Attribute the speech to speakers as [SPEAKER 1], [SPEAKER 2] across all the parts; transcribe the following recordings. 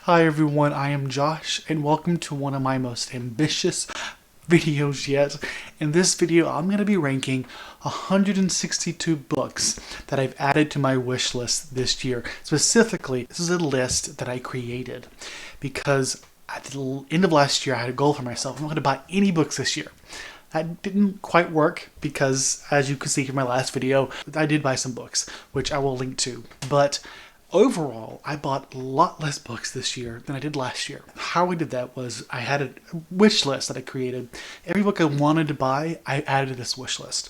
[SPEAKER 1] Hi everyone, I am Josh and welcome to one of my most ambitious videos yet. In this video, I'm going to be ranking 162 books that I've added to my wish list this year. Specifically, this is a list that I created because at the end of last year, I had a goal for myself. I'm not going to buy any books this year. That didn't quite work because, as you can see from my last video, I did buy some books, which I will link to. But overall, I bought a lot less books this year than I did last year. How I did that was I had a wish list that I created. Every book I wanted to buy, I added to this wish list.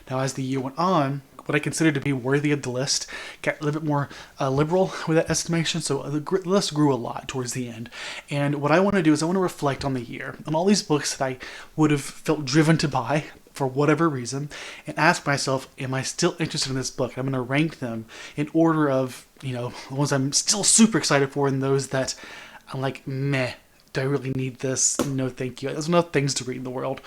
[SPEAKER 1] Now, as the year went on, what I considered to be worthy of the list got a little bit more liberal with that estimation, so the list grew a lot towards the end. And what I want to do is I want to reflect on the year, on all these books that I would have felt driven to buy for whatever reason, and ask myself, am I still interested in this book? I'm going to rank them in order of, the ones I'm still super excited for and those that I'm like, meh, do I really need this? No, thank you. There's enough things to read in the world.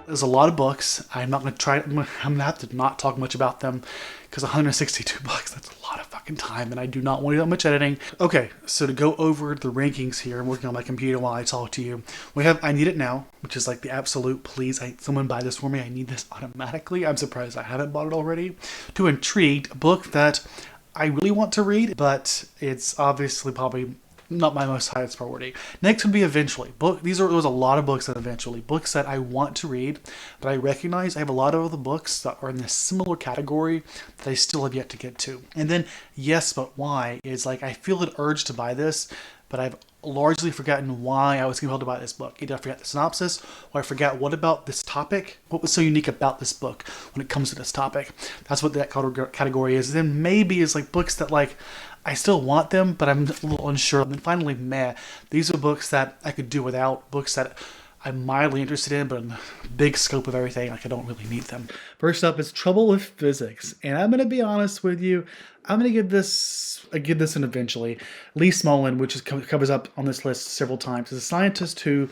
[SPEAKER 1] There's a lot of books. I'm going to have to not talk much about them because 162 books, that's a lot of fucking time and I do not want to do that much editing. Okay, so to go over the rankings here, I'm working on my computer while I talk to you. We have I Need It Now, which is like the absolute please, someone buy this for me. I need this automatically. I'm surprised I haven't bought it already. To Intrigued, a book that I really want to read, but it's obviously probably not my most highest priority. Next would be Eventually. There's a lot of books that Eventually. Books that I want to read, but I recognize I have a lot of other books that are in this similar category that I still have yet to get to. And then Yes, But Why is like, I feel an urge to buy this, but I've largely forgotten why I was compelled to buy this book. Either I forgot the synopsis, or I forgot what about this topic, what was so unique about this book when it comes to this topic. That's what that category is. And then maybe is like books that like, I still want them, but I'm a little unsure. And then finally, meh. These are books that I could do without, books that I'm mildly interested in, but in the big scope of everything, like I don't really need them. First up is Trouble with Physics. And I'm going to be honest with you, I'm going to give this an Eventually. Lee Smolin, which covers up on this list several times, is a scientist who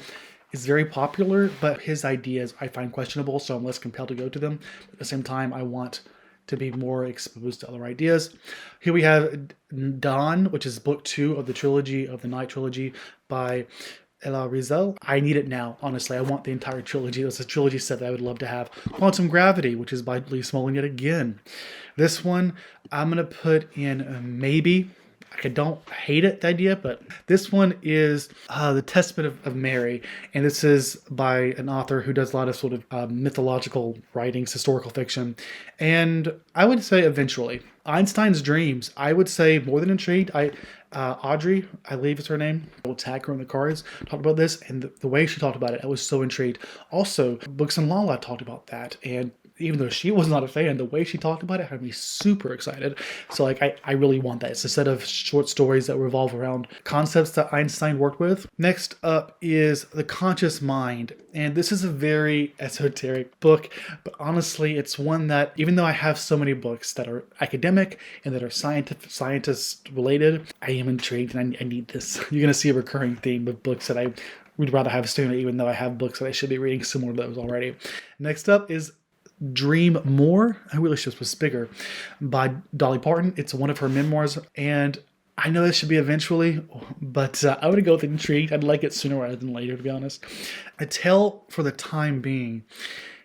[SPEAKER 1] is very popular, but his ideas I find questionable, so I'm less compelled to go to them. But at the same time, I want to be more exposed to other ideas. Here we have Dawn, which is book 2 of the trilogy of the Night trilogy by Ella Rizal. I need it now, honestly. I want the entire trilogy. There's a trilogy set that I would love to have. Quantum Gravity, which is by Lee Smolin yet again. This one, I'm going to put in maybe. I don't hate it, the idea, but this one is The Testament of Mary, and this is by an author who does a lot of sort of mythological writings, historical fiction, and I would say Eventually. Einstein's Dreams, I would say more than intrigued. Audrey, I believe is her name, I will tag her in the cards, talked about this, and the way she talked about it, I was so intrigued. Also, Books and Lala talked about that, and even though she was not a fan, the way she talked about it had me super excited. So like, I really want that. It's a set of short stories that revolve around concepts that Einstein worked with. Next up is The Conscious Mind. And this is a very esoteric book, but honestly, it's one that, even though I have so many books that are academic and that are scientist related, I am intrigued and I need this. You're going to see a recurring theme of books that I would rather have sooner, even though I have books that I should be reading similar to those already. Next up is Dream More. I wish this was bigger, by Dolly Parton. It's one of her memoirs, and I know this should be Eventually, but I would go with Intrigued. I'd like it sooner rather than later, to be honest. A Tale for the Time Being.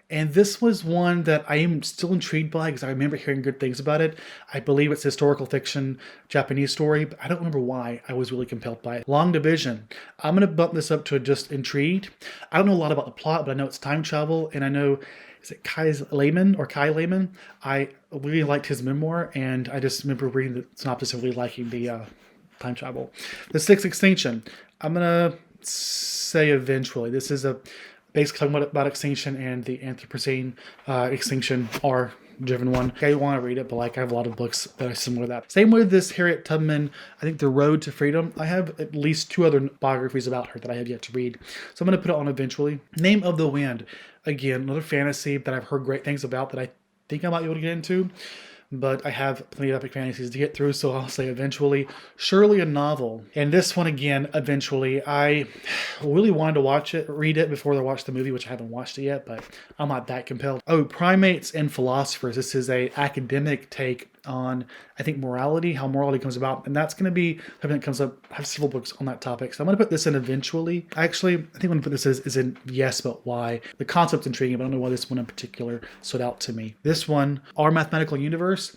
[SPEAKER 1] And this was one that I am still intrigued by because I remember hearing good things about it. I believe it's historical fiction, Japanese story, but I don't remember why I was really compelled by it. Long Division. I'm going to bump this up to just Intrigued. I don't know a lot about the plot, but I know it's time travel, and I know, is it Kai Lehman? I really liked his memoir, and I just remember reading the synopsis and really liking the time travel. The Sixth Extinction. I'm going to say Eventually. This is basically talking about extinction and the Anthropocene extinction are driven one. I want to read it, but like I have a lot of books that are similar to that. Same with this Harriet Tubman, I think The Road to Freedom. I have at least 2 other biographies about her that I have yet to read. So I'm going to put it on Eventually. Name of the Wind. Again, another fantasy that I've heard great things about that I think I might be able to get into. but I have plenty of epic fantasies to get through, so I'll say eventually. Surely a novel. And this one again, eventually. I really wanted to read it before I watched the movie, which I haven't watched it yet, but I'm not that compelled. Oh, Primates and Philosophers. This is a academic take on, I think, morality, how morality comes about. And that's going to be something that comes up. I have several books on that topic. So I'm going to put this in eventually. Actually, I think I'm going to put this is in yes, but why. The concept's intriguing, but I don't know why this one in particular stood out to me. This one, Our Mathematical Universe.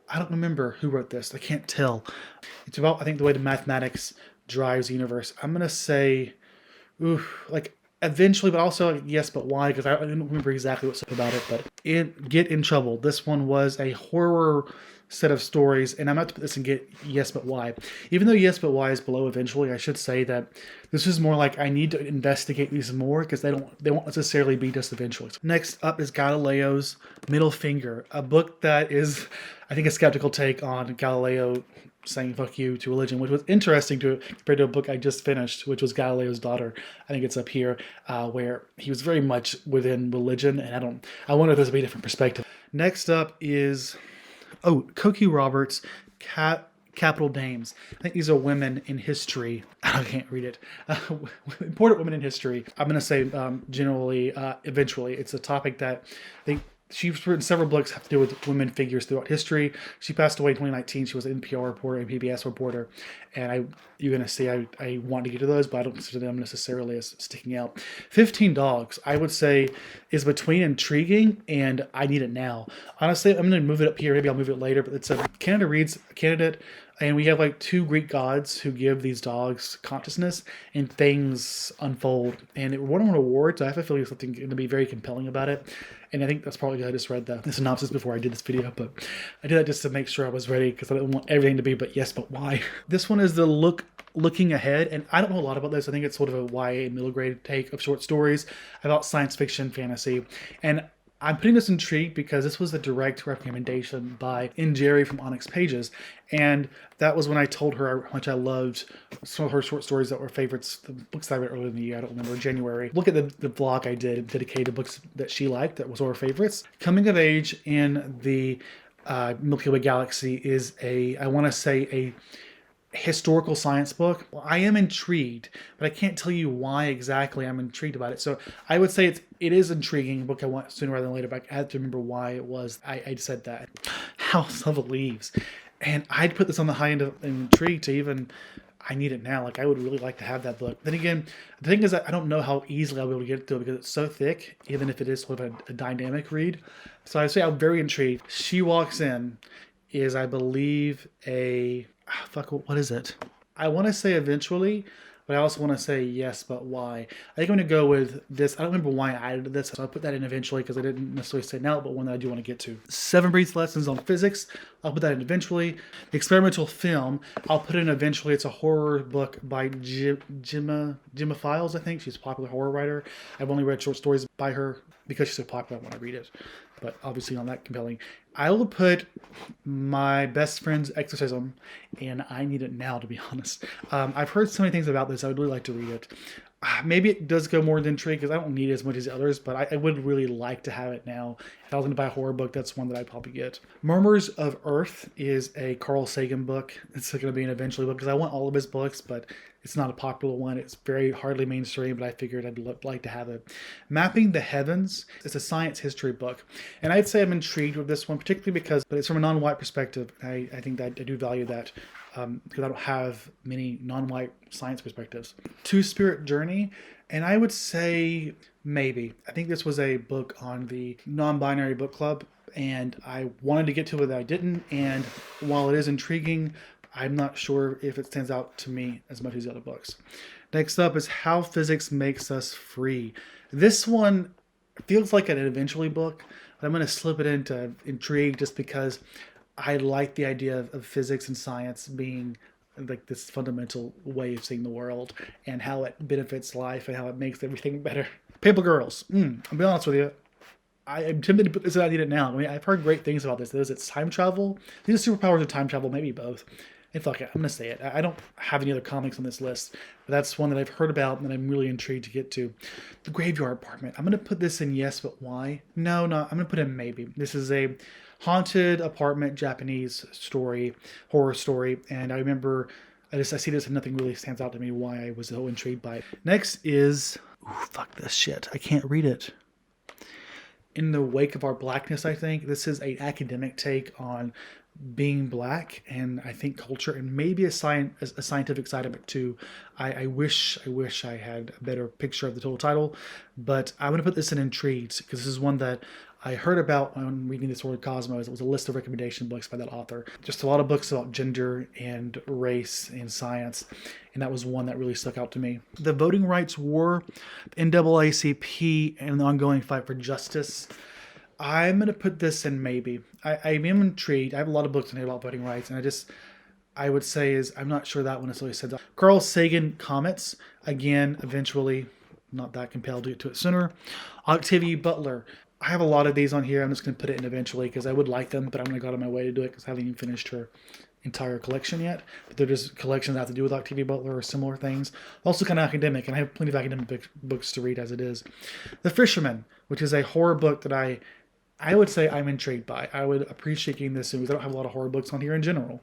[SPEAKER 1] I don't remember who wrote this. I can't tell. It's about, I think, the way the mathematics drives the universe. I'm going to say, eventually, but also yes, but why? Because I don't remember exactly what's about it. But Get in Trouble. This one was a horror set of stories, and I'm about to put this in Get Yes, but why. Even though yes, but why is below eventually, I should say that this is more like I need to investigate these more because they won't necessarily be just eventually. Next up is Galileo's Middle Finger, a book that is, I think, a skeptical take on Galileo saying fuck you to religion, which was interesting compared to a book I just finished, which was Galileo's Daughter. I think it's up here, where he was very much within religion, and I wonder if this would be a different perspective. Next up is, Cokie Roberts, Capital Dames. I think these are women in history. I can't read it. Important women in history. I'm going to say generally, eventually. It's a topic that she's written several books have to do with women figures throughout history. She passed away in 2019. She was an NPR reporter and PBS reporter. And you're going to see I want to get to those, but I don't consider them necessarily as sticking out. 15 Dogs, I would say, is between intriguing and I need it now. Honestly, I'm going to move it up here. Maybe I'll move it later, but it's a Canada Reads candidate. And we have like two Greek gods who give these dogs consciousness and things unfold. And it won an award, so I have a feeling there's something going to be very compelling about it. And I think that's probably because I just read the synopsis before I did this video. But I did that just to make sure I was ready because I didn't want everything to be but yes, but why. This one is the Looking Ahead. And I don't know a lot about this. I think it's sort of a YA middle grade take of short stories about science fiction fantasy. And I'm putting this intrigued because this was a direct recommendation by Jerry from Onyx Pages. And that was when I told her how much I loved some of her short stories that were favorites, the books that I read earlier in the year. I don't remember, January. Look at the vlog I did dedicated to books that she liked, that was her favorites. Coming of Age in the Milky Way Galaxy is I want to say a historical science book. Well, I am intrigued, but I can't tell you why exactly I'm intrigued about it. So I would say it is intriguing, a book I want sooner rather than later, but I had to remember why it was. I said that. House of Leaves. And I'd put this on the high end of intrigue to even, I need it now. Like, I would really like to have that book. Then again, the thing is that I don't know how easily I'll be able to get to it because it's so thick, even if it is sort of a dynamic read. So I say I'm very intrigued. She Walks In is, I believe, what is it? I want to say eventually, but I also want to say yes, but why? I think I'm going to go with this. I don't remember why I added this, so I'll put that in eventually because I didn't necessarily say now, but one that I do want to get to. 7 Brief Lessons on Physics. I'll put that in eventually. Experimental Film. I'll put in eventually. It's a horror book by Gemma Files, I think. She's a popular horror writer. I've only read short stories by her because she's so popular. I want to read it, but obviously not that compelling. I will put My Best Friend's Exorcism, and I need it now, to be honest. I've heard so many things about this. I would really like to read it. Maybe it does go more than intrigue because I don't need it as much as the others, but I would really like to have it now. If I was going to buy a horror book, that's one that I'd probably get. Murmurs of Earth is a Carl Sagan book. It's going to be an eventually book because I want all of his books, but it's not a popular one. It's very hardly mainstream, but I figured I'd like to have it. Mapping the Heavens. It's a science history book. And I'd say I'm intrigued with this one, particularly because it's from a non-white perspective. I think that I do value that because I don't have many non-white science perspectives. Two-Spirit Journey. And I would say maybe. I think this was a book on the non-binary book club, and I wanted to get to it, but I didn't. And while it is intriguing, I'm not sure if it stands out to me as much as the other books. Next up is How Physics Makes Us Free. This one feels like an eventually book, but I'm going to slip it into intrigue just because I like the idea of physics and science being like this fundamental way of seeing the world and how it benefits life and how it makes everything better. Paper Girls. I'll be honest with you. I am tempted to put this in. I need it now. I mean, I've heard great things about this. It's time travel. These are superpowers or time travel, maybe both. And fuck it, I'm going to say it. I don't have any other comics on this list, but that's one that I've heard about and that I'm really intrigued to get to. The Graveyard Apartment. I'm going to put this in yes, but why? No, I'm going to put in maybe. This is a haunted apartment Japanese story, horror story. And I remember I see this and nothing really stands out to me why I was so intrigued by it. Next is, fuck this shit. I can't read it. In the Wake of Our Blackness, I think. This is an academic take on being black and I think culture and maybe a scientific side of it too. I wish I had a better picture of the total title, but I'm going to put this in Intrigued because this is one that I heard about when reading This Word Cosmos. It was a list of recommendation books by that author. Just a lot of books about gender and race and science, and that was one that really stuck out to me. The voting rights war, NAACP, and the ongoing fight for justice. I'm going to put this in maybe. I am intrigued. I have a lot of books in here about voting rights, and I would say is I'm not sure that one necessarily said that. Carl Sagan Comets, again, eventually, not that compelled to get to it sooner. Octivi Butler. I have a lot of these on here. I'm just going to put it in eventually because I would like them, but I'm going to go out of my way to do it because I haven't even finished her entire collection yet. But they're just collections that have to do with Octivi Butler or similar things. Also kind of academic, and I have plenty of academic books to read as it is. The Fisherman, which is a horror book that I would say I'm intrigued by. I would appreciate getting this soon because I don't have a lot of horror books on here in general.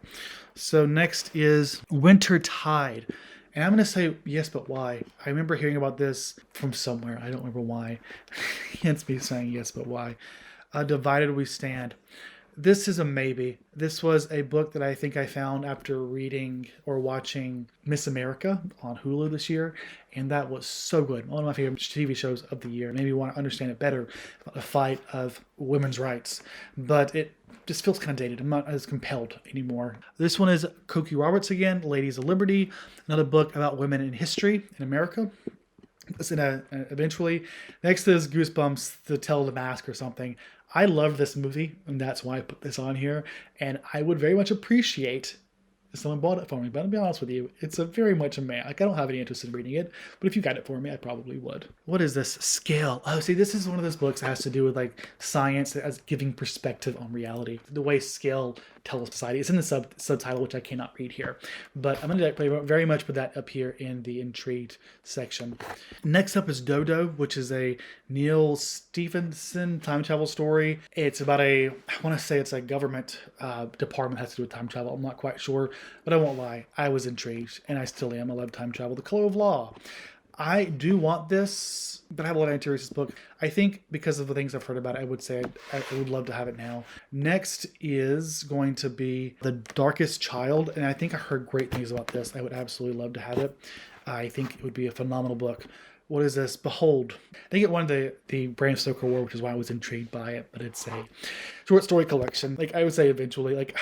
[SPEAKER 1] So next is Winter Tide. And I'm going to say yes, but why? I remember hearing about this from somewhere. I don't remember why. Hence me saying yes, but why. Divided We Stand. This is a maybe. This was a book that I think I found after reading or watching Miss America on Hulu this year, and that was so good. One of my favorite TV shows of the year. It made me want to understand it better about the fight of women's rights, but it just feels kind of dated. I'm not as compelled anymore. This one is Cokie Roberts again, Ladies of Liberty, another book about women in history in America. Eventually. Next is Goosebumps, The Tale of the Mask or something. I love this movie, and that's why I put this on here. And I would very much appreciate if someone bought it for me. But I'll be honest with you, it's very much a man. Like, I don't have any interest in reading it, but if you got it for me, I probably would. What is this? Scale. Oh, see, this is one of those books that has to do with like science as giving perspective on reality. The way scale tells society. It's in the subtitle, which I cannot read here. But I'm going to very much put that up here in the Intrigued section. Next up is Dodo, which is a Neil Stephenson time travel story. It's about I want to say it's a government department that has to do with time travel. I'm not quite sure, but I won't lie. I was intrigued, and I still am. I love time travel. The Color of Law. I do want this, but I have a lot of interest in this book. I think because of the things I've heard about it, I would say I would love to have it now. Next is going to be The Darkest Child, and I think I heard great things about this. I would absolutely love to have it. I think it would be a phenomenal book. What is this? Behold. I think it won the Bram Stoker Award, which is why I was intrigued by it, but it's a short story collection. Like, I would say eventually, like,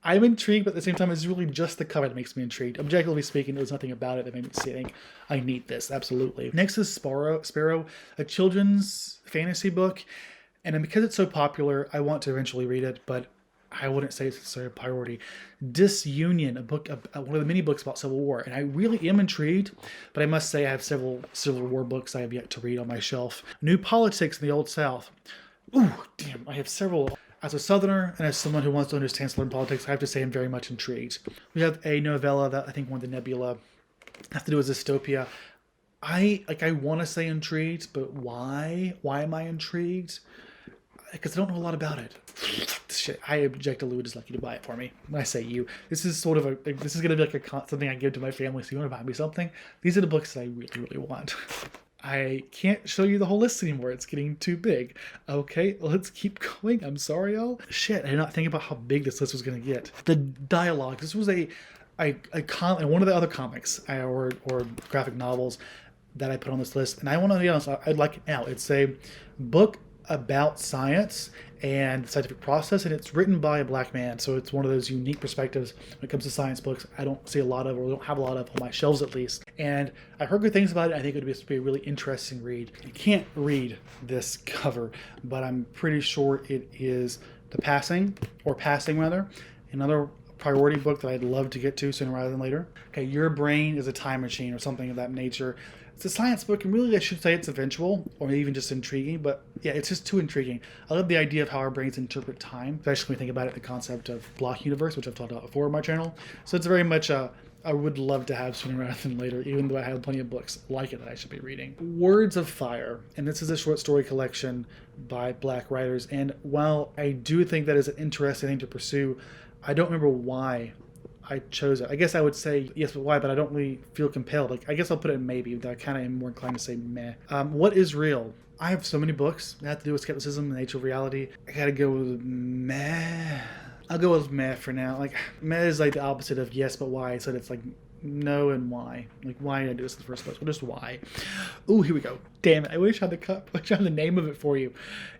[SPEAKER 1] I'm intrigued, but at the same time, it's really just the cover that makes me intrigued. Objectively speaking, there's nothing about it that made me think, I need this, absolutely. Next is Sparrow, a children's fantasy book. And because it's so popular, I want to eventually read it, but I wouldn't say it's a priority. Disunion, a book, one of the many books about Civil War. And I really am intrigued, but I must say I have several Civil War books I have yet to read on my shelf. New Politics in the Old South. Ooh, damn, I have several. As a Southerner and as someone who wants to understand Southern politics, I have to say I'm very much intrigued. We have a novella that I think won the Nebula. Has to do with dystopia. I want to say intrigued, but why? Why am I intrigued? Because I don't know a lot about it. Shit, I objectively would just like you to buy it for me. When I say you, this is sort of this is going to be like something I give to my family. So you want to buy me something? These are the books that I really, really want. I can't show you the whole list anymore. It's getting too big. Okay, let's keep going. I'm sorry, y'all. Shit, I did not think about how big this list was going to get. The dialogue. This was one of the other comics or graphic novels that I put on this list. And I want to be honest, I'd like it now. It's a book about science and the scientific process, and it's written by a black man, so it's one of those unique perspectives when it comes to science books I don't see a lot of, or don't have a lot of on my shelves at least. And I've heard good things about it. I think it would be a really interesting read. You can't read this cover, but I'm pretty sure it is Passing, another priority book that I'd love to get to sooner rather than later. Okay, Your Brain is a Time Machine or something of that nature. It's a science book, and really I should say it's eventual, or maybe even just intriguing, but yeah, it's just too intriguing. I love the idea of how our brains interpret time, especially when we think about it, the concept of block universe, which I've talked about before on my channel. So it's very much a I would love to have sooner rather than later, even though I have plenty of books like it that I should be reading. Words of Fire, and this is a short story collection by Black writers. And while I do think that is an interesting thing to pursue, I don't remember why I chose it. I guess I would say yes, but why? But I don't really feel compelled. Like, I guess I'll put it in maybe, but I kind of am more inclined to say meh. What is real? I have so many books that have to do with skepticism and the nature of reality. I gotta go with meh. I'll go with meh for now. Like, meh is like the opposite of yes, but why. So it's like no and why. Like, why did I do this in the first place? Well, just why. Ooh, here we go. Damn it. I wish I had the name of it for you.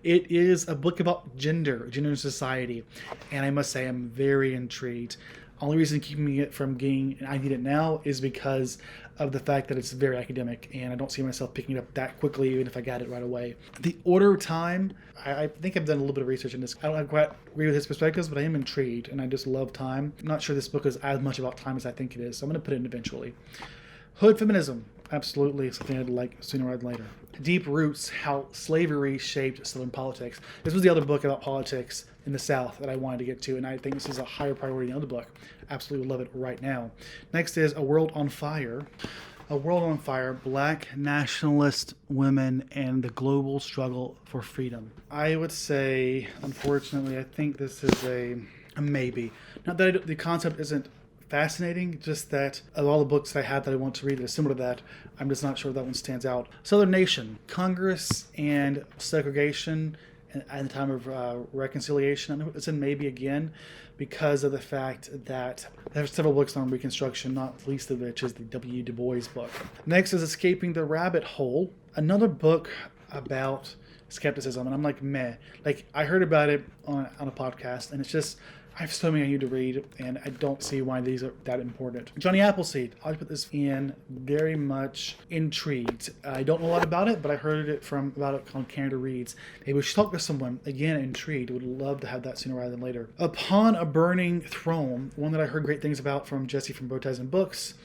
[SPEAKER 1] It is a book about gender and society. And I must say, I'm very intrigued. Only reason keeping it from getting I Need It Now is because of the fact that it's very academic, and I don't see myself picking it up that quickly, even if I got it right away. The Order of Time, I think I've done a little bit of research in this. I don't quite agree with his perspectives, but I am intrigued, and I just love time. I'm not sure this book is as much about time as I think it is, so I'm going to put it in eventually. Hood Feminism, absolutely something I'd like sooner rather than later. Deep Roots, How Slavery Shaped Southern Politics. This was the other book about politics in the South that I wanted to get to, and I think this is a higher priority than the other book. Absolutely love it right now. Next is A World on Fire. A World on Fire, Black Nationalist Women and the Global Struggle for Freedom. I would say, unfortunately, I think this is a maybe. Not that the concept isn't fascinating, just that of all the books that I have that I want to read that are similar to that, I'm just not sure that one stands out. Southern Nation, Congress and Segregation at the time of reconciliation. I know it's in maybe again because of the fact that there's several books on Reconstruction, not least of which is the W. Du Bois book. Next is Escaping the Rabbit Hole, another book about skepticism, and I'm like, meh. Like, I heard about it on a podcast, and it's just, I have so many I need to read, and I don't see why these are that important. Johnny Appleseed, I'll put this in very much intrigued. I don't know a lot about it, but I heard about it on Canada Reads. Maybe we should talk to someone, again, intrigued. Would love to have that sooner rather than later. Upon a Burning Throne, one that I heard great things about from Jesse from Bowties and Books.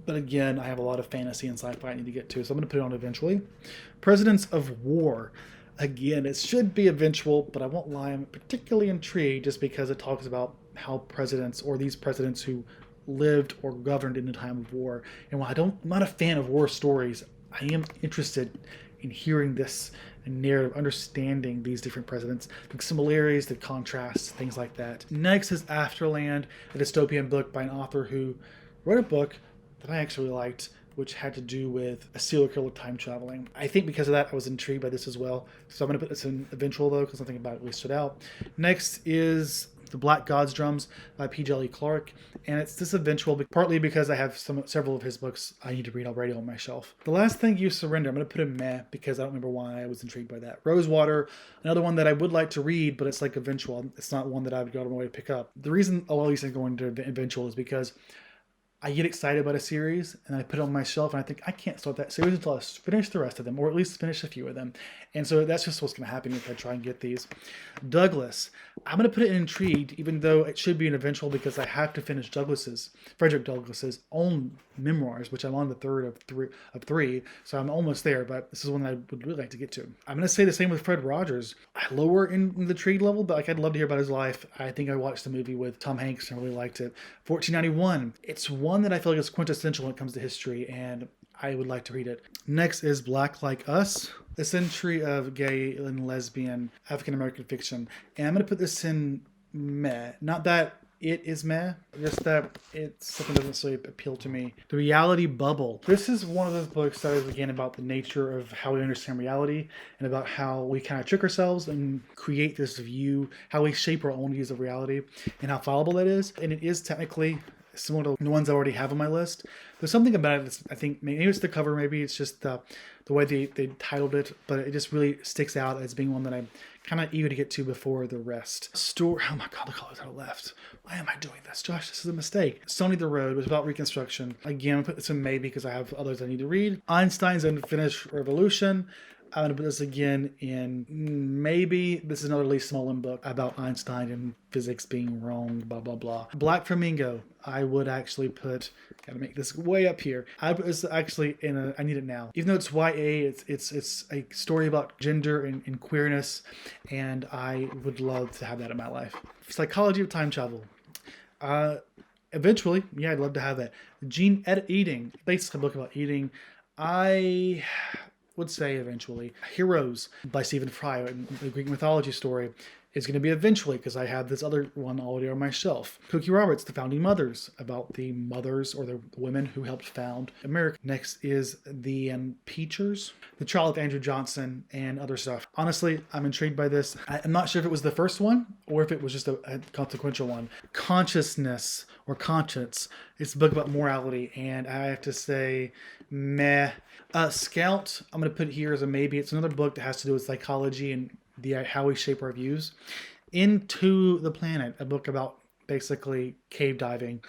[SPEAKER 1] But again, I have a lot of fantasy and sci-fi I need to get to, so I'm going to put it on eventually. Presidents of War. Again, it should be eventual, but I won't lie, I'm particularly intrigued just because it talks about how presidents, or these presidents who lived or governed in the time of war. And while I'm not a fan of war stories, I am interested in hearing this narrative, understanding these different presidents, the similarities, the contrasts, things like that. Next is Afterland, a dystopian book by an author who wrote a book that I actually liked, which had to do with a serial killer time traveling. I think because of that, I was intrigued by this as well. So I'm going to put this in eventual, though, because something about it really stood out. Next is The Black God's Drums by P. Jelly Clark. And it's this eventual, partly because I have several of his books I need to read already on my shelf. The Last Thing You Surrender, I'm going to put in meh, because I don't remember why I was intrigued by that. Rosewater, another one that I would like to read, but it's like eventual. It's not one that I would go out of my way to pick up. The reason a lot of these things go into eventual is because I get excited about a series and I put it on my shelf and I think I can't start that series until I finish the rest of them, or at least finish a few of them. And so that's just what's going to happen if I try and get these. Douglas, I'm going to put it in intrigued, even though it should be an eventual, because I have to finish Frederick Douglass's own memoirs, which I'm on the third of three, so I'm almost there, but this is one that I would really like to get to. I'm going to say the same with Fred Rogers. Lower in the intrigue level, but like, I'd love to hear about his life. I think I watched the movie with Tom Hanks and I really liked it. 1491, it's one that I feel like is quintessential when it comes to history, and I would like to read it. Next is Black Like Us, a century of gay and lesbian African-American fiction. And I'm going to put this in meh. Not that it is meh, just that it's something that doesn't really appeal to me. The Reality Bubble. This is one of those books that is, again, about the nature of how we understand reality and about how we kind of trick ourselves and create this view, how we shape our own views of reality and how fallible that is. And it is technically similar to the ones I already have on my list. There's something about it that's, I think, maybe it's the cover, maybe it's just the way they titled it, but it just really sticks out as being one that I'm kind of eager to get to before the rest. Oh my god, look at all that left. Why am I doing this? Josh, this is a mistake. Stony the Road was about Reconstruction. Again, I put this in maybe because I have others I need to read. Einstein's Unfinished Revolution. I'm going to put this again in maybe. This is another Lee Smolin book about Einstein and physics being wrong, blah, blah, blah. Black Flamingo, I would actually put, gotta make this way up here. I was actually in I Need It Now. Even though it's YA, it's a story about gender and queerness, and I would love to have that in my life. Psychology of Time Travel. Eventually, yeah, I'd love to have that. Gene Eating, basically a book about eating. I would say eventually. Heroes by Stephen Fry, the Greek mythology story, is going to be eventually because I have this other one already on my shelf. Cookie Roberts, The Founding Mothers, about the mothers or the women who helped found America. Next is The Impeachers, The Trial of Andrew Johnson, and other stuff. Honestly, I'm intrigued by this. I'm not sure if it was the first one or if it was just a consequential one. Consciousness or Conscience. It's a book about morality, and I have to say, meh. Scout, I'm going to put it here as a maybe. It's another book that has to do with psychology and how we shape our views. Into the Planet, a book about basically cave diving,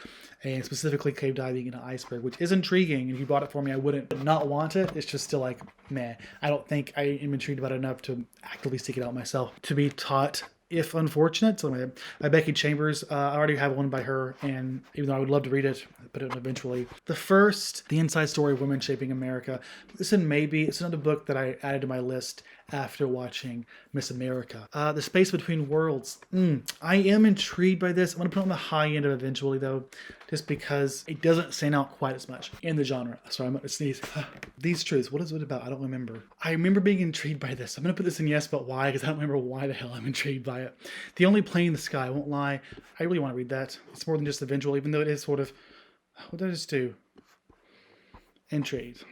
[SPEAKER 1] and specifically cave diving in an iceberg, which is intriguing. If you bought it for me, I wouldn't not want it. It's just still like, meh. I don't think I am intrigued about it enough to actively seek it out myself. To be taught, if unfortunate, so by Becky Chambers. I already have one by her, and even though I would love to read it, I'll put it eventually. The first, The Inside Story of Women Shaping America. Listen, maybe it's another book that I added to my list after watching Miss America. The Space Between Worlds. I am intrigued by this. I'm going to put it on the high end of eventually, though, just because it doesn't stand out quite as much in the genre. Sorry, I'm going to sneeze. These Truths. What is it about? I don't remember. I remember being intrigued by this. I'm going to put this in yes, but why? Because I don't remember why the hell I'm intrigued by it. The Only Plane in the Sky. I won't lie. I really want to read that. It's more than just eventual, even though it is sort of... What did I just do? Intrigued.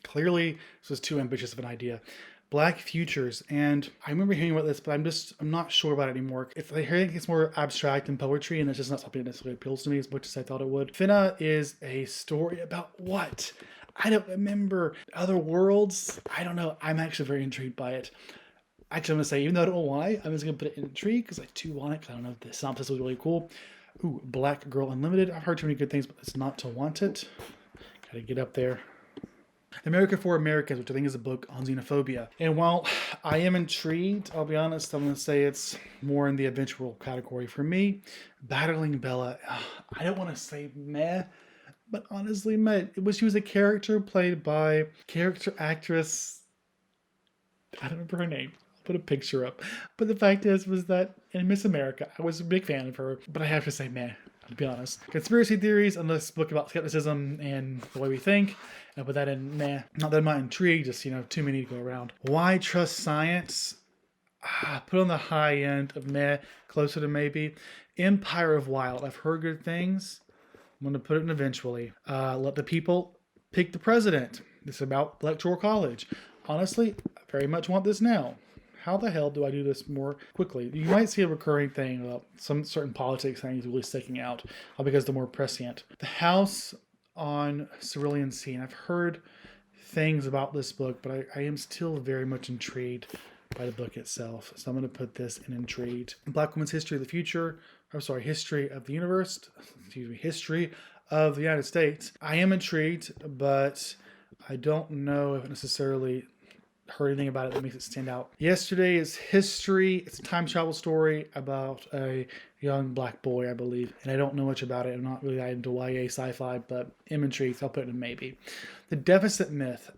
[SPEAKER 1] Clearly, this was too ambitious of an idea. Black Futures, and I remember hearing about this, but I'm not sure about it anymore. If I hear it's more abstract than poetry, and it's just not something that necessarily appeals to me as much as I thought it would. Finna is a story about what? I don't remember. Other worlds? I don't know. I'm actually very intrigued by it. Actually, I'm going to say, even though I don't know why, I'm just going to put it in intrigue because I do want it, because I don't know if the synopsis was really cool. Ooh, Black Girl Unlimited. I've heard too many good things, but it's not to want it. Gotta get up there. America for Americans, which I think is a book on xenophobia. And while I am intrigued, I'll be honest, I'm going to say it's more in the adventural category for me. Battling Bella, I don't want to say meh, but honestly meh. She was a character played by character actress, I don't remember her name. I'll put a picture up. But the fact is, was that in Miss America, I was a big fan of her, but I have to say meh. To be honest. Conspiracy theories, and this book about skepticism and the way we think. And put that in meh. Not that I'm not intrigued, just, too many to go around. Why Trust Science? Put on the high end of meh, closer to maybe. Empire of Wild. I've heard good things. I'm going to put it in eventually. Let the People Pick the President. This is about Electoral College. Honestly, I very much want this now. How the hell do I do this more quickly? You might see a recurring thing about some certain politics things really sticking out because they're more prescient. The House on Cerulean Sea. And I've heard things about this book, but I am still very much intrigued by the book itself. So I'm going to put this in intrigued. Black Women's History of the Future. History of the Universe. History of the United States. I am intrigued, but I don't know if it necessarily heard anything about it that makes it stand out. Yesterday is History. It's a time travel story about a young black boy, I believe. And I don't know much about it. I'm not really that into YA sci-fi, but I'm intrigued. So I'll put it in maybe. The Deficit Myth.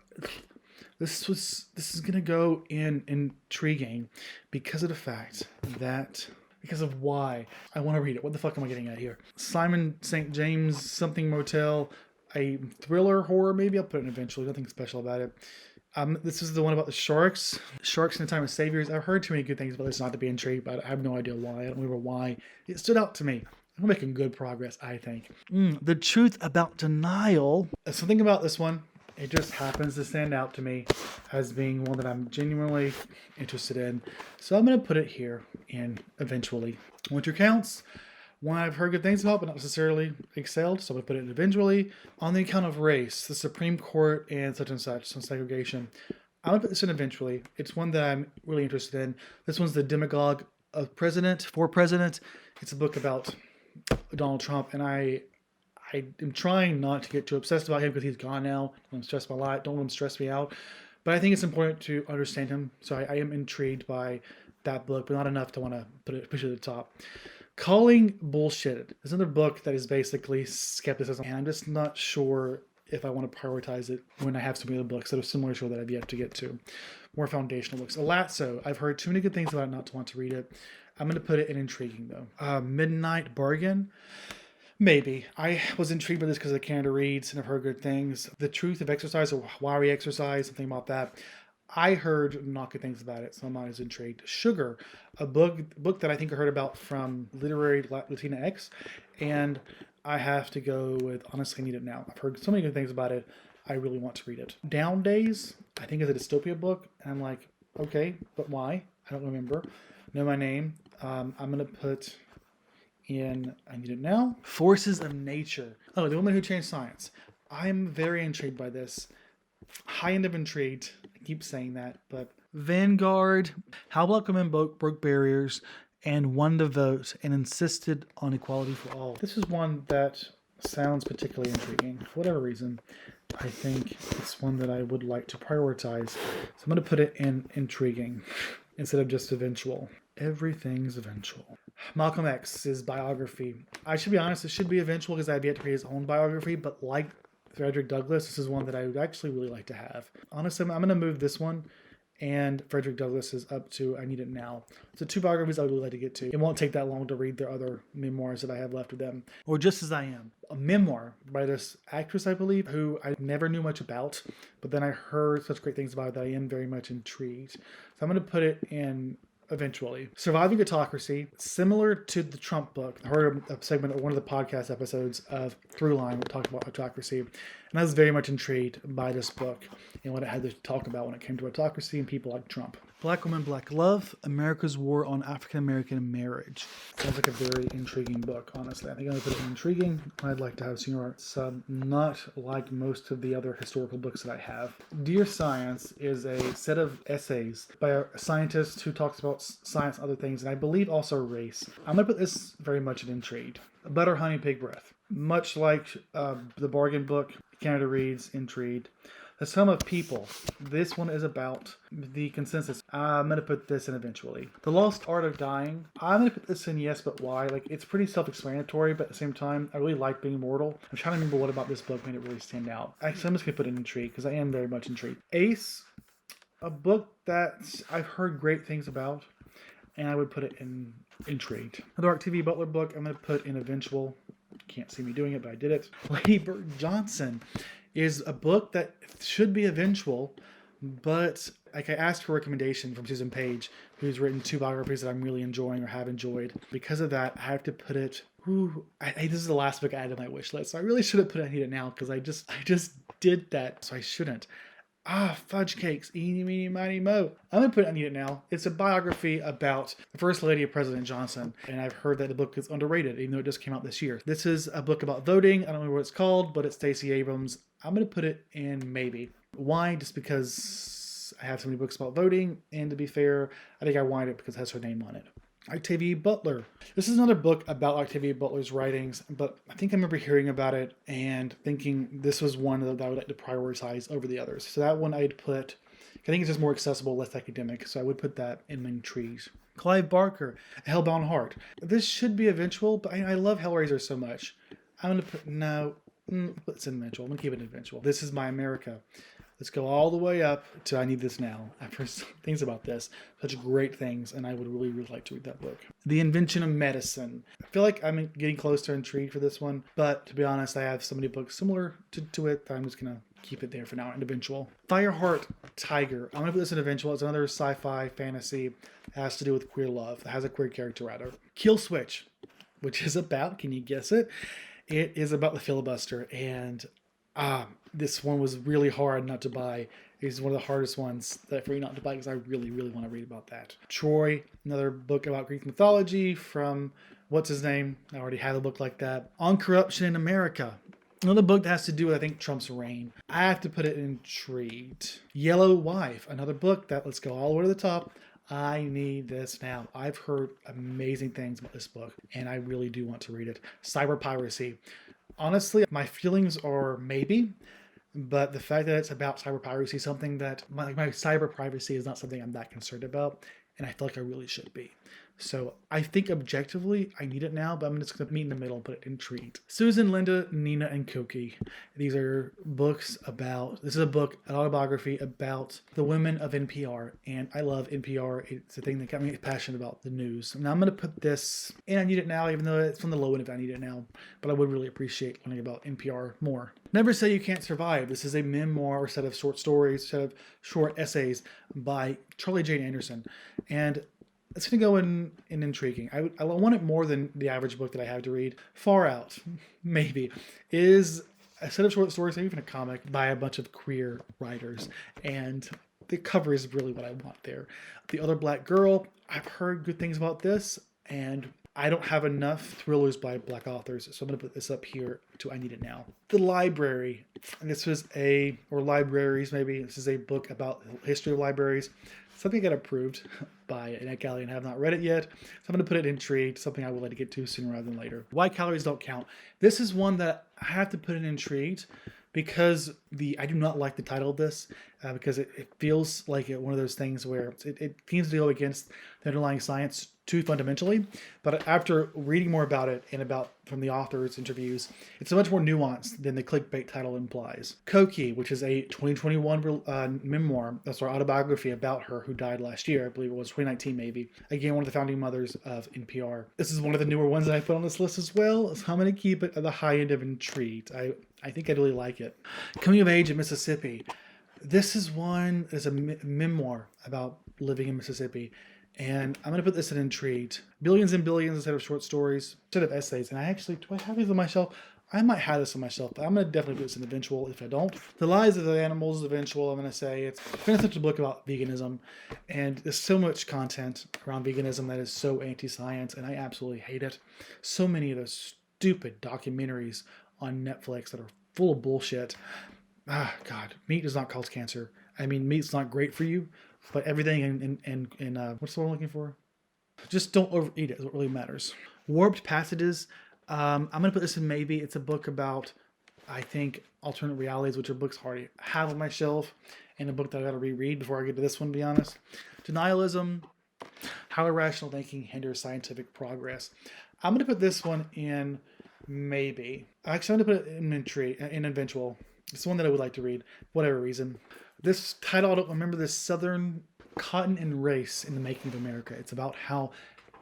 [SPEAKER 1] This is going to go in intriguing because of the fact that... Because of why. I want to read it. What the fuck am I getting at here? Simon St. James Something Motel. A thriller horror, maybe. I'll put it in eventually. Nothing special about it. This is the one about the sharks. Sharks in the Time of Saviors. I've heard too many good things about this not to be intrigued, but I have no idea why. I don't remember why. It stood out to me. I'm making good progress, I think. The Truth About Denial. Something about this one, it just happens to stand out to me as being one that I'm genuinely interested in. So I'm going to put it here in eventually. Winter Counts. One I've heard good things about, but not necessarily excelled, so I'm going to put it in eventually. On the Account of Race, the Supreme Court and such, on segregation. I'm going to put this in eventually. It's one that I'm really interested in. This one's The Demagogue of President, for President. It's a book about Donald Trump, and I am trying not to get too obsessed about him because he's gone now. Don't stress my life. Don't let him stress me out. But I think it's important to understand him, so I am intrigued by that book, but not enough to want to push it at the top. Calling Bullshit is another book that is basically skepticism, and I'm just not sure if I want to prioritize it when I have so many other books that are similar to that I've yet to get to. More foundational books. Alatso, I've heard too many good things about it not to want to read it. I'm going to put it in intriguing, though. Midnight Bargain. Maybe. I was intrigued by this because of Canada Reads and I've heard good things. The Truth of Exercise, or Why We Exercise, something about that. I heard not good things about it, so I'm not as intrigued. Sugar, a book that I think I heard about from Literary Latina X, and I have to go with Honestly I Need It Now. I've heard so many good things about it. I really want to read it. Down Days, I think is a dystopia book, and I'm like, okay, but why? I don't remember. Know My Name. I'm gonna put in I Need It Now. Forces of Nature. Oh, The Woman Who Changed Science. I'm very intrigued by this. High end of intrigued. I keep saying that, but Vanguard. How Black women broke barriers and won the vote and insisted on equality for all. This is one that sounds particularly intriguing. For whatever reason, I think it's one that I would like to prioritize. So I'm going to put it in intriguing instead of just eventual. Everything's eventual. Malcolm X's biography. I should be honest, it should be eventual because I've yet to read his own biography, but like Frederick Douglass, this is one that I would actually really like to have. Honestly, I'm going to move this one, and Frederick Douglass is up to I Need It Now. So 2 biographies I would really like to get to. It won't take that long to read their other memoirs that I have left of them. Or Just As I Am, a memoir by this actress, I believe, who I never knew much about, but then I heard such great things about it that I am very much intrigued. So I'm going to put it in eventually. Surviving Autocracy, similar to the Trump book. I heard a segment of one of the podcast episodes of Throughline that talked about autocracy, and I was very much intrigued by this book and what it had to talk about when it came to autocracy and people like Trump. Black Woman, Black Love, America's War on African American Marriage. Sounds like a very intriguing book, honestly. I think I'm going to put it in intriguing. I'd like to have senior arts. Not like most of the other historical books that I have. Dear Science is a set of essays by a scientist who talks about science and other things, and I believe also race. I'm going to put this very much in intrigued. Butter, Honey, Pig Breath. Much like the Bargain book, Canada Reads, intrigued. The Sum of People. This one is about the consensus. I'm going to put this in eventually. The Lost Art of Dying. I'm going to put this in yes, but why? Like, it's pretty self-explanatory, but at the same time, I really like being mortal. I'm trying to remember what about this book made it really stand out. Actually, I'm just going to put it in intrigue because I am very much intrigued. Ace. A book that I've heard great things about, and I would put it in intrigued. Another Octivi Butler book, I'm going to put in eventual. Can't see me doing it, but I did it. Ladybird Johnson is a book that should be eventual, but like I asked for a recommendation from Susan Page, who's written 2 biographies that I'm really enjoying or have enjoyed. Because of that, I have to put it. This is the last book I added to my wish list. So I really should have put it I Need It Now because I just did that, so I shouldn't. Fudge cakes, eeny, meeny, miny, mo. I'm going to put it I Need It Now. It's a biography about the First Lady of President Johnson, and I've heard that the book is underrated, even though it just came out this year. This is a book about voting. I don't know what it's called, but it's Stacey Abrams. I'm going to put it in maybe. Why? Just because I have so many books about voting, and to be fair, I think I wanted it because it has her name on it. Octivi Butler. This is another book about Octavia Butler's writings, but I think I remember hearing about it and thinking this was one that I would like to prioritize over the others. So that one I'd put, I think it's just more accessible, less academic, so I would put that in intrigues. Clive Barker, A Hellbound Heart. This should be eventual, but I love Hellraiser so much. I'm going to put, no, it's in eventual. I'm going to keep it eventual. This Is My America. Let's go all the way up to I Need This Now. I've heard things about this, such great things, and I would really, really like to read that book. The Invention of Medicine. I feel like I'm getting close to intrigue for this one, but to be honest, I have so many books similar to it that I'm just going to keep it there for now and eventual. Fireheart Tiger. I'm going to put this in eventual. It's another sci-fi fantasy. It has to do with queer love. It has a queer character, rather. Kill Switch, which is about, can you guess it? It is about the filibuster, and this one was really hard not to buy. It's one of the hardest ones that for me not to buy because I really, really want to read about that. Troy, another book about Greek mythology from, what's his name? I already have a book like that. On Corruption in America. Another book that has to do with, I think, Trump's reign. I have to put it in intrigued. Yellow Wife, another book that, let's go all the way to the top. I Need This Now. I've heard amazing things about this book, and I really do want to read it. Cyber Piracy. Honestly, my feelings are maybe, but the fact that it's about cyber piracy is something that my cyber privacy is not something I'm that concerned about, and I feel like I really should be. So I think objectively I need it now, but I'm just going to meet in the middle and put it in treat. Susan, Linda, Nina, and Cookie. These are books about, this is a book, an autobiography about the women of NPR. And I love NPR. It's a thing that got me passionate about the news. Now I'm going to put this, and I need it now, even though it's on the low end if I need it now. But I would really appreciate learning about NPR more. Never Say You Can't Survive. This is a memoir or set of short stories, set of short essays by Charlie Jane Anderson. And it's going to go in intriguing. I want it more than the average book that I have to read. Far Out, maybe, is a set of short stories, even a comic, by a bunch of queer writers. And the cover is really what I want there. The Other Black Girl, I've heard good things about this, and I don't have enough thrillers by black authors, so I'm going to put this up here to I Need It Now. The Library. And this was or libraries maybe. This is a book about the history of libraries. Something got approved by NetGalley and I have not read it yet. So I'm going to put it in treat, something I will like to get to sooner rather than later. Why Calories Don't Count. This is one that I have to put in treat because I do not like the title of this because it feels like one of those things where it seems to go against the underlying science too fundamentally. But after reading more about it and from the author's interviews, it's so much more nuanced than the clickbait title implies. Koki, which is a 2021 memoir, that's our autobiography about her who died last year. I believe it was 2019 maybe. Again, one of the founding mothers of NPR. This is one of the newer ones that I put on this list as well, so I'm going to keep it at the high end of intrigue. I think I really like it. Coming of Age in Mississippi. This is one that's a memoir about living in Mississippi. And I'm going to put this in intrigue. Billions and Billions instead of short stories, instead of essays. And do I have these on my shelf? I might have this on my shelf, but I'm going to definitely put this in eventual if I don't. The Lives of the Animals is eventual. I'm going to say it's a book about veganism. And there's so much content around veganism that is so anti-science, and I absolutely hate it. So many of those stupid documentaries on Netflix that are full of bullshit. God, meat does not cause cancer. I mean, meat's not great for you. But everything in what's the word I'm looking for? Just don't overeat it is what really matters. Warped Passages. I'm going to put this in maybe. It's a book about, I think, alternate realities, which are books I already have on my shelf, and a book that I got to reread before I get to this one, to be honest. Denialism. How Irrational Thinking Hinders Scientific Progress. I'm going to put this one in maybe. Actually, I'm going to put it in eventual. It's one that I would like to read, for whatever reason. This title, I don't remember, this Southern Cotton and Race in the Making of America. It's about how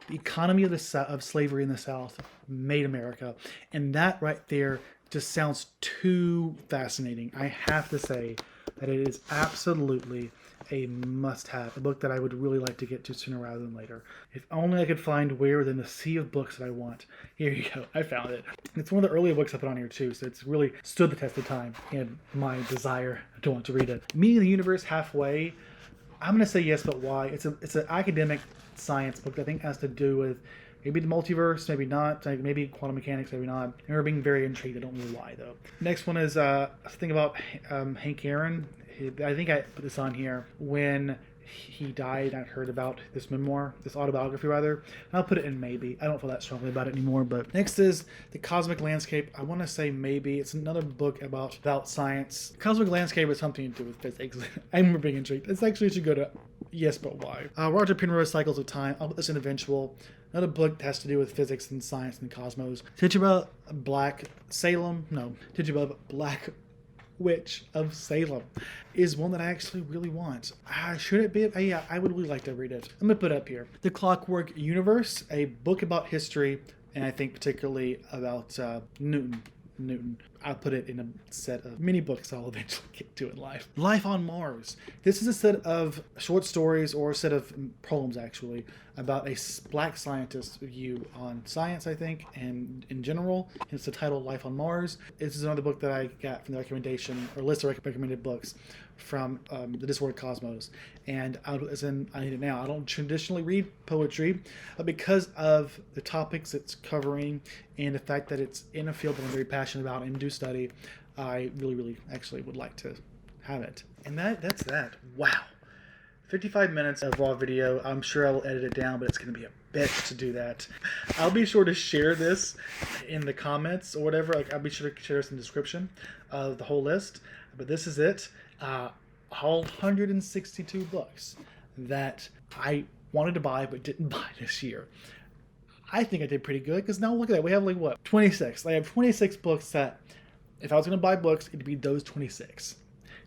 [SPEAKER 1] the economy of slavery in the South made America. And that right there just sounds too fascinating. I have to say that it is absolutely a must-have, a book that I would really like to get to sooner rather than later. If only I could find where within the sea of books that I want. Here you go. I found it. It's one of the earlier books I put on here too, so it's really stood the test of time and my desire to want to read it. Meeting the Universe Halfway. I'm going to say yes, but why? It's an academic science book that I think has to do with maybe the multiverse, maybe not, maybe quantum mechanics, maybe not. And we're being very intrigued. I don't know why though. Next one is a thing about Hank Aaron. I think I put this on here when he died. I heard about this memoir, this autobiography rather. I'll put it in maybe. I don't feel that strongly about it anymore. But next is The Cosmic Landscape. I want to say maybe. It's another book about science. Cosmic Landscape has something to do with physics. I'm being intrigued. It's actually should go to yes, but why? Roger Penrose, Cycles of Time. I'll put this in eventual. Another book that has to do with physics and science and cosmos. Tituba Black Salem. No, Tituba Black Witch of Salem is one that I actually really want. Should it be? Yeah, I would really like to read it. I'm going to put it up here. The Clockwork Universe, a book about history, and I think particularly about Newton. I'll put it in a set of mini books I'll eventually get to in life. Life on Mars. This is a set of short stories, or a set of poems actually, about a black scientist's view on science, I think, and in general. It's the title Life on Mars. This is another book that I got from the recommendation, or list of recommended books from the Disordered Cosmos. And as in I Need It Now. I don't traditionally read poetry, but because of the topics it's covering and the fact that it's in a field that I'm very passionate about and do study, I really actually would like to have it. And that's that. Wow. 55 minutes of raw video. I'm sure I'll edit it down, but it's going to be a bitch to do that. I'll be sure to share this in the comments or whatever. I'll be sure to share this in the description of the whole list. But this is it. All 162 books that I wanted to buy but didn't buy this year. I think I did pretty good because now look at that. We have like what? 26. I have 26 books that if I was going to buy books, it'd be those 26.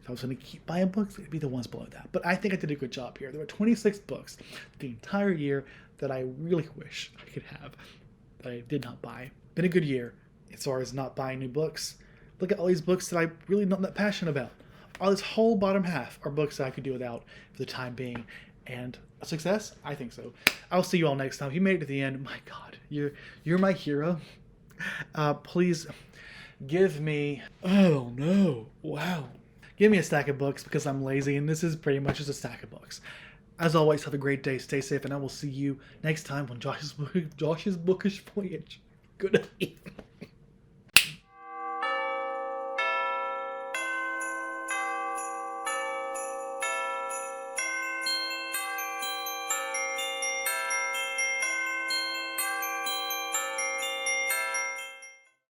[SPEAKER 1] If I was going to keep buying books, it'd be the ones below that. But I think I did a good job here. There were 26 books the entire year that I really wish I could have that I did not buy. Been a good year as far as not buying new books. Look at all these books that I'm really not that passionate about. All this whole bottom half are books that I could do without for the time being. And a success? I think so. I'll see you all next time. If you made it to the end, my God, you're my hero. Please give me, oh no, wow. Give me a stack of books because I'm lazy and this is pretty much just a stack of books. As always, have a great day, stay safe, and I will see you next time on Josh's Bookish Voyage. Good night.